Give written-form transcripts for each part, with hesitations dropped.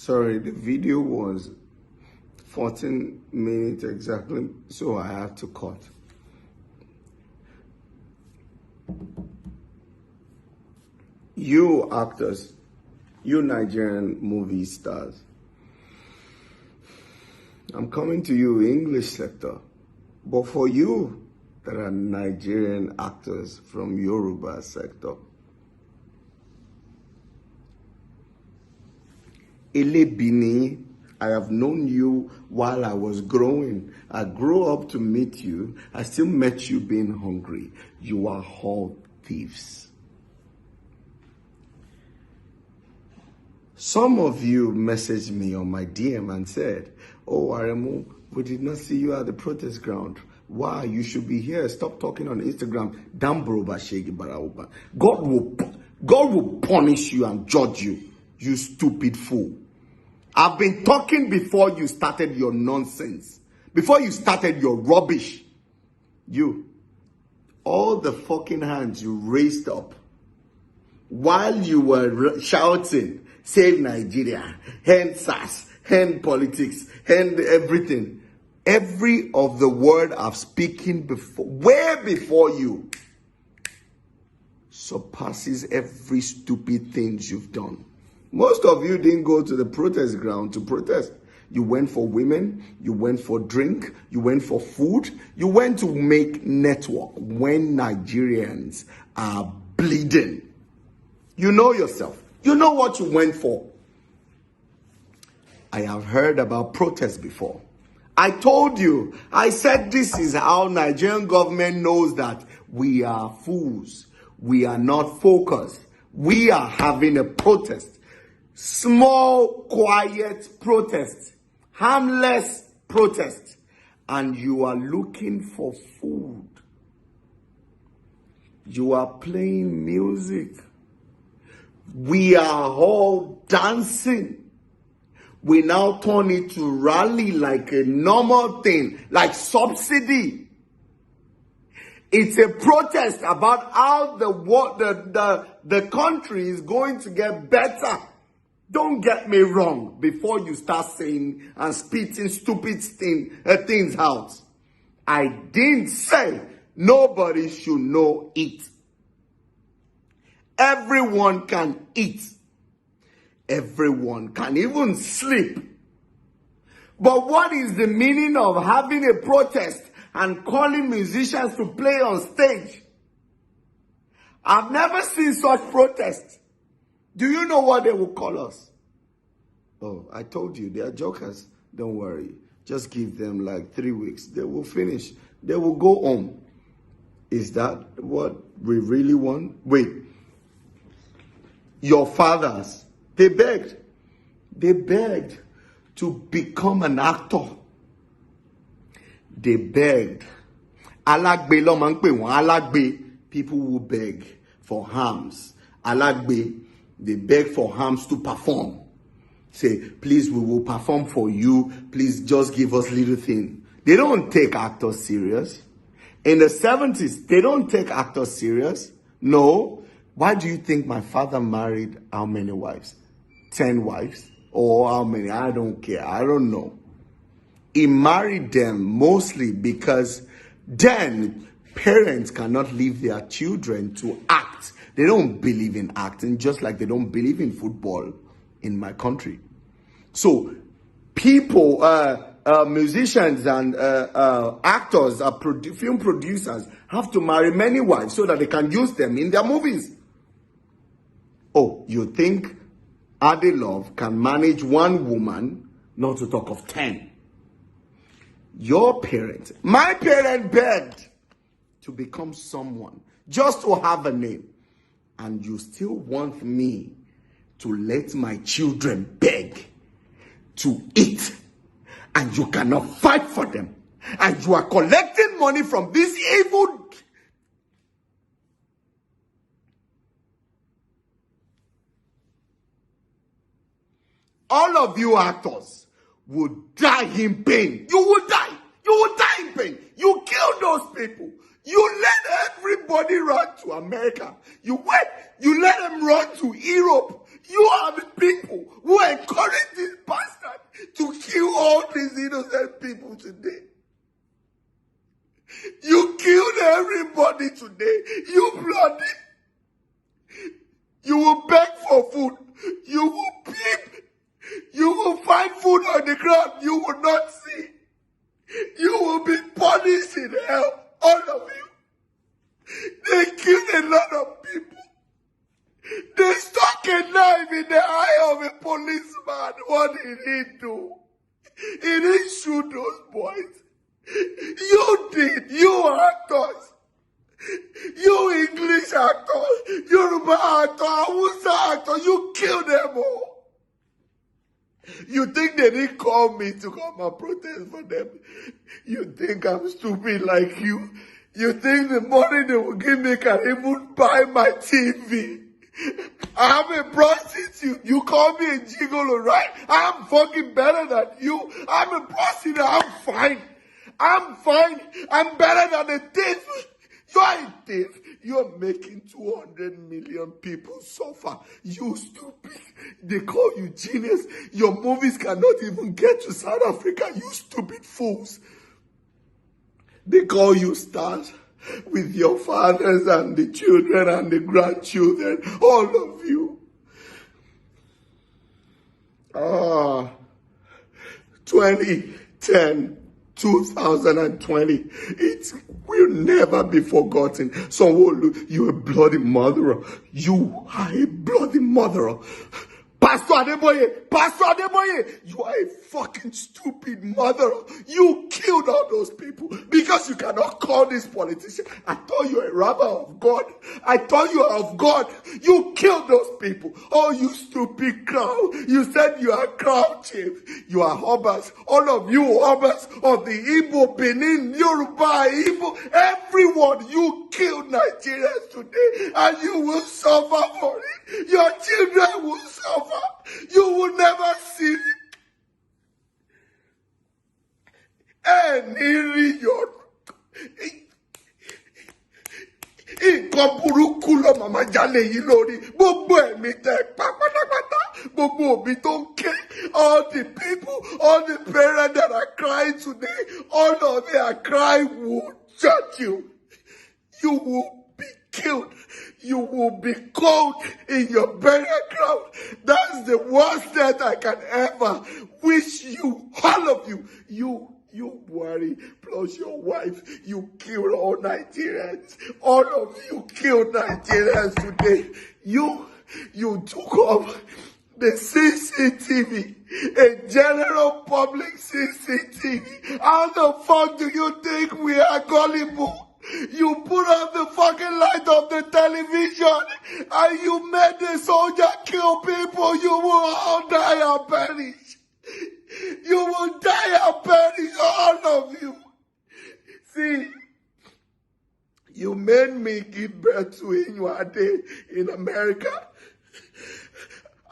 Sorry, the video was 14 minutes exactly, so I had to cut. You actors, you Nigerian movie stars, I'm coming to you, English sector, but for you that are Nigerian actors from Yoruba sector, Elebini, I have known you while I was growing. I grew up to meet you. I still met you being hungry. You are all thieves. Some of you messaged me on my DM and said, "Oh, Aremu, we did not see you at the protest ground. Why? You should be here. Stop talking on Instagram. God will punish you and judge you, you stupid fool. I've been talking before you started your nonsense, before you started your rubbish. All the fucking hands you raised up while you were shouting, save Nigeria, hand SARS, hand politics, hand everything. Every of the word I've spoken before, way before you, surpasses every stupid thing you've done. Most of you didn't go to the protest ground to protest. You went for women, you went for drink, you went for food, you went to make network when Nigerians are bleeding. You know yourself. You know what you went for. I have heard about protests before. I told you, I said this is how Nigerian government knows that we are fools. We are not focused. We are having a protest. Small, quiet protest. Harmless protest. And you are looking for food. You are playing music. We are all dancing. We now turn it to rally like a normal thing, like subsidy. It's a protest about how the country is going to get better. Don't get me wrong before you start saying and spitting stupid things out. I didn't say nobody should know it. Everyone can eat. Everyone can even sleep. But what is the meaning of having a protest and calling musicians to play on stage? I've never seen such protests. Do you know what they will call us? Oh, I told you, they are jokers. Don't worry. Just give them like 3 weeks. They will finish. They will go home. Is that what we really want? Wait. Your fathers, they begged to become an actor. They begged. Alagbe lo man pe won, alagbe, people who beg for harms. Alagbe, they beg for harms to perform. Say, please, we will perform for you. Please just give us little thing. They don't take actors serious. In the 70s, they don't take actors serious. No. Why do you think my father married how many wives? 10 wives? Or how many? I don't care. I don't know. He married them mostly because then parents cannot leave their children to act. They don't believe in acting, just like they don't believe in football in my country. So people, musicians and actors, film producers have to marry many wives so that they can use them in their movies. Oh, you think Adelove can manage one woman, not to talk of 10? Your parents, my parent begged to become someone, just to have a name. And you still want me to let my children beg to eat. And you cannot fight for them. And you are collecting money from this evil. All of you actors would die in pain. You will die. You will die in pain. You kill those people. You let everybody run to America. You let them run to Europe. You are the people who encourage these all these innocent people today. You killed everybody today. You bloody. You will beg for food. You will peep. You will find food on the ground. You will not see. You will be punished in hell. All of you. They killed a lot of people. They stuck a knife in the eye of a policeman. What did he do? He didn't shoot those boys. You did. You actors. You English actors. Yoruba actors. Hausa actors. You killed them all. You think they didn't call me to come and protest for them? You think I'm stupid like you? You think the money they will give me can even buy my TV? I'm a prostitute. You call me a gigolo, right? I'm fucking better than you. I'm a prostitute. I'm fine. I'm fine. I'm better than a thief. You're a thief. You're making 200 million people suffer. You stupid. They call you genius. Your movies cannot even get to South Africa. You stupid fools. They call you stars with your fathers and the children and the grandchildren. All of you. 2010. 2020, it will never be forgotten. Sanwo-Olu, you're a bloody murderer. You are a bloody murderer. Pastor Adeboye, you are a fucking stupid murderer. You killed all those people because you cannot call this politician. I thought you were a rabbi of God. I thought you were of God. You killed those people. Oh, you stupid crown. You said you are crown chief. You are Obas. All of you Obas of the Igbo, Benin, Yoruba, Igbo, everyone. You killed Nigerians today and you will suffer for it. Your children will suffer. You will never see any your nǹkan burúkú lọ màmá jalè yìí lórí gbogbo ẹ̀mí tẹ pátápátá gbogbo òbí tó ń ké all the people all the parents that are crying today all of them are crying will judge you. You will be killed. You will be cold in your burial ground. That's the worst death I can ever wish you. All of you. You worry, plus your wife. You killed all Nigerians. All of you killed Nigerians today. You took off the CCTV, a general public CCTV. How the fuck do you think we are gullible? You put up the fucking light of the television and you made the soldier kill people. You will all die and perish. You will die and perish, all of you. See, you made me give birth to Inuade in America.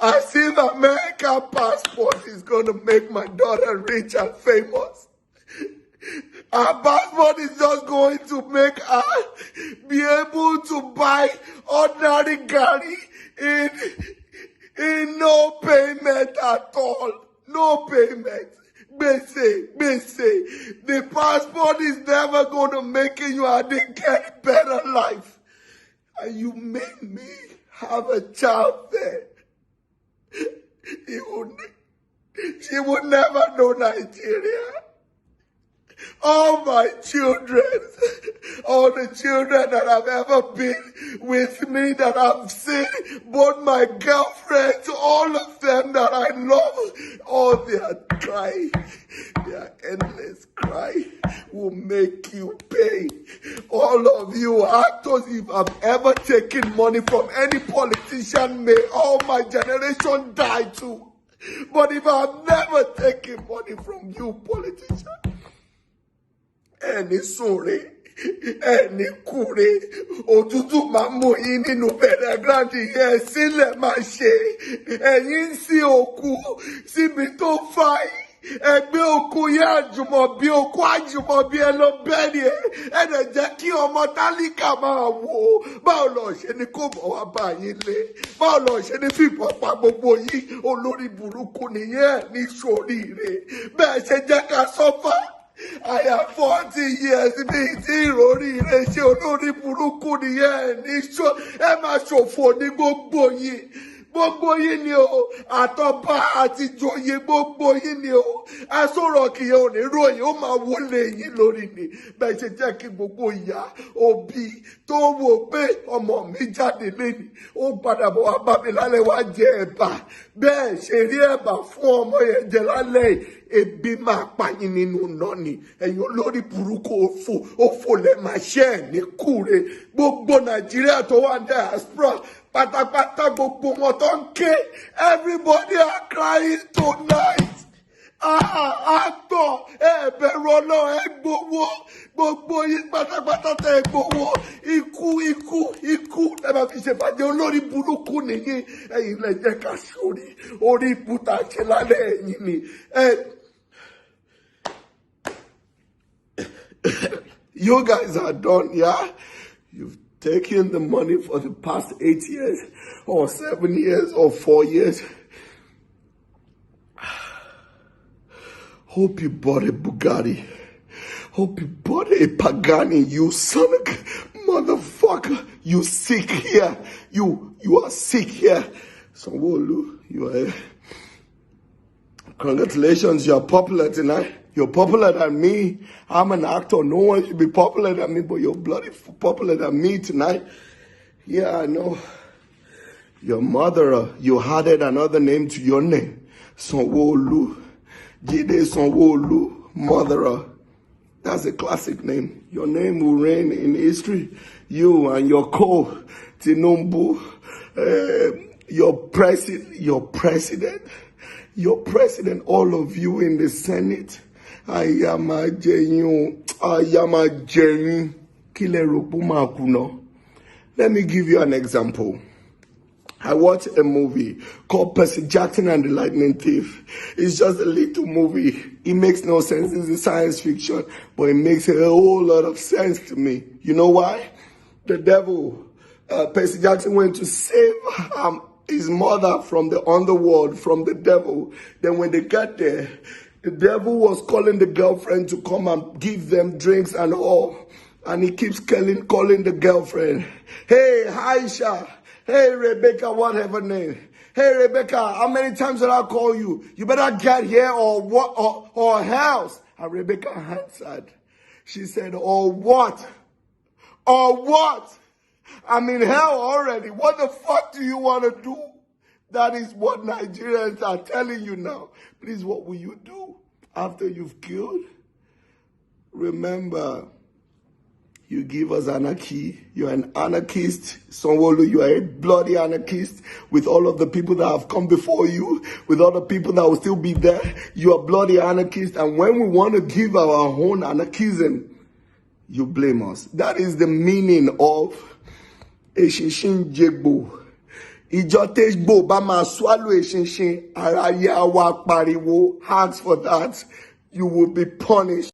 As if American passport is going to make my daughter rich and famous. Our passport is just going to make her be able to buy ordinary gari in no payment at all. No payment. Bese. The passport is never going to make you get a better life. And you made me have a child there. She would never know Nigeria. All my children, all the children that have ever been with me, that I've seen, both my girlfriends, all of them that I love, all their cry, their endless cry will make you pay. All of you actors, if I've ever taken money from any politician, may all my generation die too. But if I've never taken money from you politicians, ẹni súnre ẹni kúre òtútù máa mú yín nínú bẹ̀rẹ̀ gíráǹdì yẹn sílẹ̀ máa ṣe ẹ̀yin sí òkú síbi tó fà Ẹgbẹ́ òkú yẹ àjùmọ̀bí òkú àjùmọ̀bí ẹ lọ bẹ́ẹ̀ ni ẹnẹ jẹ́ kí ọmọ tálíkà máa wò ó. Báwo lọ ṣe ni kò bọ̀ wá bá yín lé? Báwo lọ ṣe ni fìbọn pa gbogbo yín? Olórí burúkú nìyẹn ní sóríire. Bẹ́ẹ̀ ṣe jẹ́ ká sọ́fà. I have 40 years bí tí ìròríire ṣe olórí burúkú nìyẹn ní sọ. Ẹ máa ṣòfò ní gbogbo yín. Gbogbo yín ni o, àtọba àti ìjòyè gbogbo yín ni o. Asọ̀rọ̀ kìí ò ní ròyìn, ó máa wọlé yín lórí ni. Bẹ́ẹ̀ ṣe jẹ́ kí gbogbo ìyá òbí tó wò pé ọmọ mi jáde léni, ó padà bọ̀ wá bá mi lálẹ́ wá jẹ ẹ̀bà. Bẹ́ẹ̀ ṣe rí ẹ̀bà fún ọmọ yẹn jẹ lálẹ́ yìí. Ebi máa pa yín nínú náà ni. Ẹ̀yin olórí burúkú òfò lẹ́ máa ṣẹ́ ẹ̀ ní kúre. Gbogbo Nàìjíríà tó wà ní diaspora pátápátá gbogbo wọn tó ń ké. Everybody are crying tonight. Àtọ̀ ẹ̀bẹ̀rù Ọlọ́run ẹ gbowó. Gbogbo yín pátápátá tẹ ẹ gbowó. Ikú ẹ máa fi ṣèfàjẹ́ olórí burúkú nìyí. Ẹ̀yin lẹ jẹ́ ká sórí orí ibùta ṣe lálẹ́ ẹ̀yìn ni. You guys are done, yeah? You've taken the money for the past 8 years, or 7 years, or 4 years. Hope you bought a Bugatti. Hope you bought a Pagani, you son of a motherfucker. You sick here. You are sick here. Sanwo-Olu, you are. Congratulations, you are popular tonight. You're popular than me. I'm an actor. No one should be popular than me, but you're bloody popular than me tonight. Yeah, I know. Your mother, you added another name to your name. Sanwo-Olu. Jide Sanwo-Olu, mother. That's a classic name. Your name will reign in history. You and your Tinubu, your president, all of you in the Senate. I am a genuine. Let me give you an example. I watched a movie called Percy Jackson and the Lightning Thief. It's just a little movie. It makes no sense. It's a science fiction, but it makes a whole lot of sense to me. You know why? The devil, Percy Jackson went to save his mother from the underworld, from the devil. Then when they got there, the devil was calling the girlfriend to come and give them drinks and all. And he keeps calling the girlfriend. Hey, Aisha. Hey, Rebecca, whatever name. Hey, Rebecca, how many times did I call you? You better get here or what, or else. And Rebecca answered. She said, or what? Or what? I'm in hell already. What the fuck do you want to do? That is what Nigerians are telling you now. Please, what will you do after you've killed? Remember, you give us anarchy. You're an anarchist. Sanwo-Olu, you are a bloody anarchist. With all of the people that have come before you, with all the people that will still be there, you are bloody anarchist. And when we want to give our own anarchism, you blame us. That is the meaning of Eshinshin Jegbo. Ijotejbo Bama swallow Eshinshin. Araya wa pariwo. Ask for that. You will be punished.